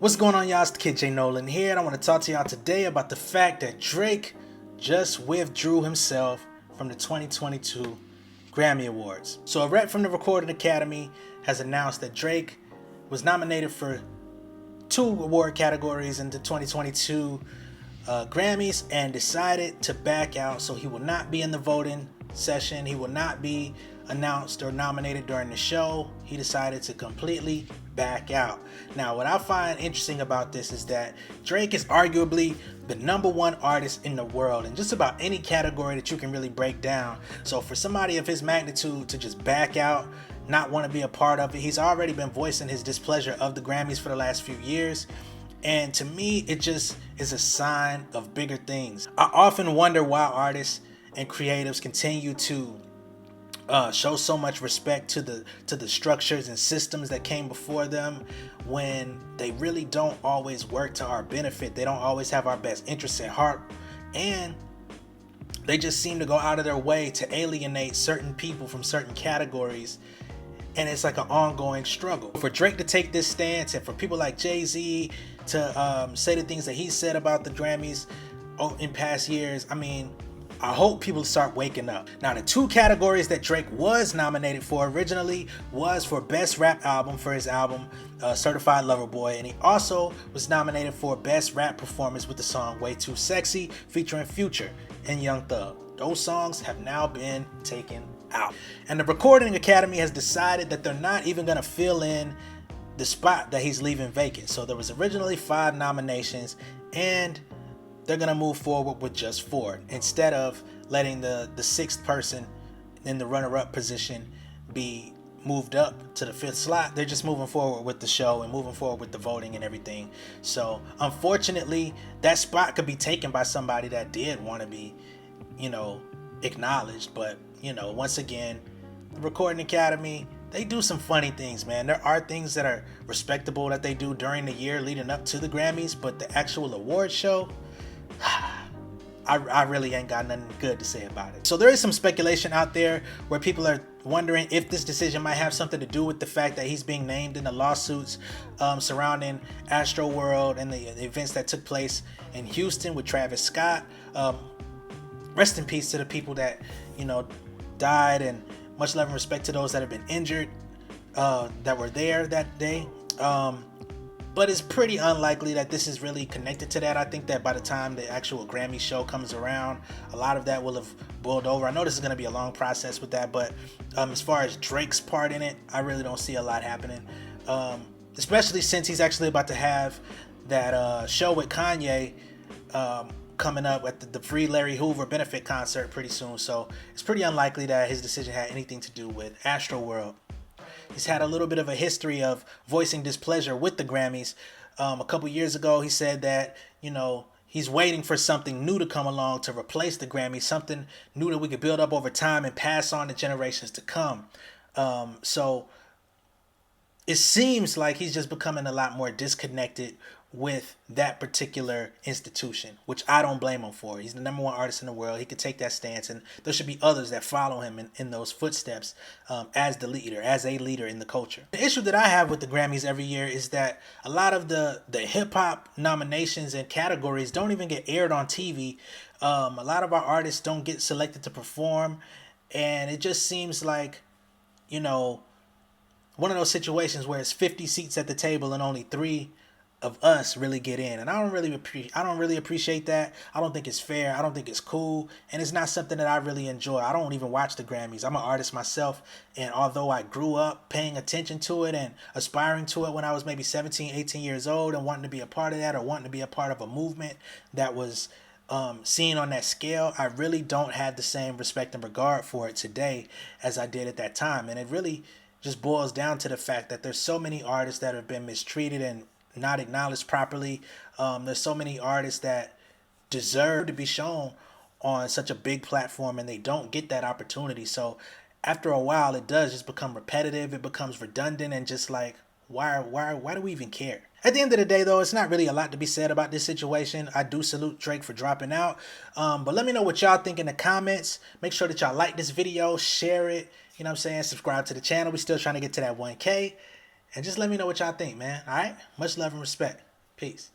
What's going on, y'all? It's the kid J Nolan here, and I want to talk to y'all today about the fact that Drake just withdrew himself from the 2022 Grammy Awards. So a rep from the Recording Academy has announced that Drake was nominated for 2 award categories in the 2022 Grammys and decided to back out. So he will not be in the voting session. He will not be announced or nominated during the show. He decided to completely back out. Now, what I find interesting about this is that Drake is arguably the #1 artist in the world in just about any category that you can really break down. So for somebody of his magnitude to just back out, not want to be a part of it, he's already been voicing his displeasure of the Grammys for the last few years. And to me, it just is a sign of bigger things. I often wonder why artists and creatives continue to show so much respect to the structures and systems that came before them when they really don't always work to our benefit. They don't always have our best interests at heart, and they just seem to go out of their way to alienate certain people from certain categories. And it's like an ongoing struggle. For Drake to take this stance, and for people like Jay-Z to say the things that he said about the Grammys in past years, I mean, I hope people start waking up. Now, the 2 categories that Drake was nominated for originally was for Best Rap Album for his album Certified Lover Boy, and he also was nominated for Best Rap Performance with the song Way Too Sexy featuring Future and Young Thug. Those songs have now been taken out. And the Recording Academy has decided that they're not even going to fill in the spot that he's leaving vacant. So there was originally 5 nominations, and they're going to move forward with just 4 instead of letting the 6th person in the runner-up position be moved up to the 5th slot. They're just moving forward with the show and moving forward with the voting and everything. So unfortunately, that spot could be taken by somebody that did want to be, acknowledged. But, once again, the Recording Academy, they do some funny things, man. There are things that are respectable that they do during the year leading up to the Grammys, but the actual award show, I really ain't got nothing good to say about it. So there is some speculation out there where people are wondering if this decision might have something to do with the fact that he's being named in the lawsuits surrounding Astroworld and the events that took place in Houston with Travis Scott. Rest in peace to the people that died, and much love and respect to those that have been injured that were there that day. But it's pretty unlikely that this is really connected to that. I think that by the time the actual Grammy show comes around, a lot of that will have boiled over. I know this is going to be a long process with that, but as far as Drake's part in it, I really don't see a lot happening. Especially since he's actually about to have that show with Kanye coming up at the Free Larry Hoover benefit concert pretty soon. So it's pretty unlikely that his decision had anything to do with Astroworld. He's had a little bit of a history of voicing displeasure with the Grammys. A couple years ago, he said that, he's waiting for something new to come along to replace the Grammys, something new that we could build up over time and pass on to generations to come. So it seems like he's just becoming a lot more disconnected with that particular institution, which I don't blame him for. He's the #1 artist in the world. He could take that stance, and there should be others that follow him in those footsteps as a leader in the culture. The issue that I have with the Grammys every year is that a lot of the hip-hop nominations and categories don't even get aired on TV. A lot of our artists don't get selected to perform, and it just seems like, one of those situations where it's 50 seats at the table and only 3 of us really get in, and I don't really appreciate that. I don't think it's fair. I don't think it's cool, and it's not something that I really enjoy. I don't even watch the Grammys. I'm an artist myself, and although I grew up paying attention to it and aspiring to it when I was maybe 17, 18 years old and wanting to be a part of that, or wanting to be a part of a movement that was seen on that scale, I really don't have the same respect and regard for it today as I did at that time. And it really just boils down to the fact that there's so many artists that have been mistreated and not acknowledged properly. There's so many artists that deserve to be shown on such a big platform, and they don't get that opportunity. So after a while, it does just become repetitive. It becomes redundant, and just like, why do we even care? At the end of the day, though, it's not really a lot to be said about this situation. I do salute Drake for dropping out. But let me know what y'all think in the comments. Make sure that y'all like this video, share it, subscribe to the channel. We're still trying to get to that 1K. And just let me know what y'all think, man. All right? Much love and respect. Peace.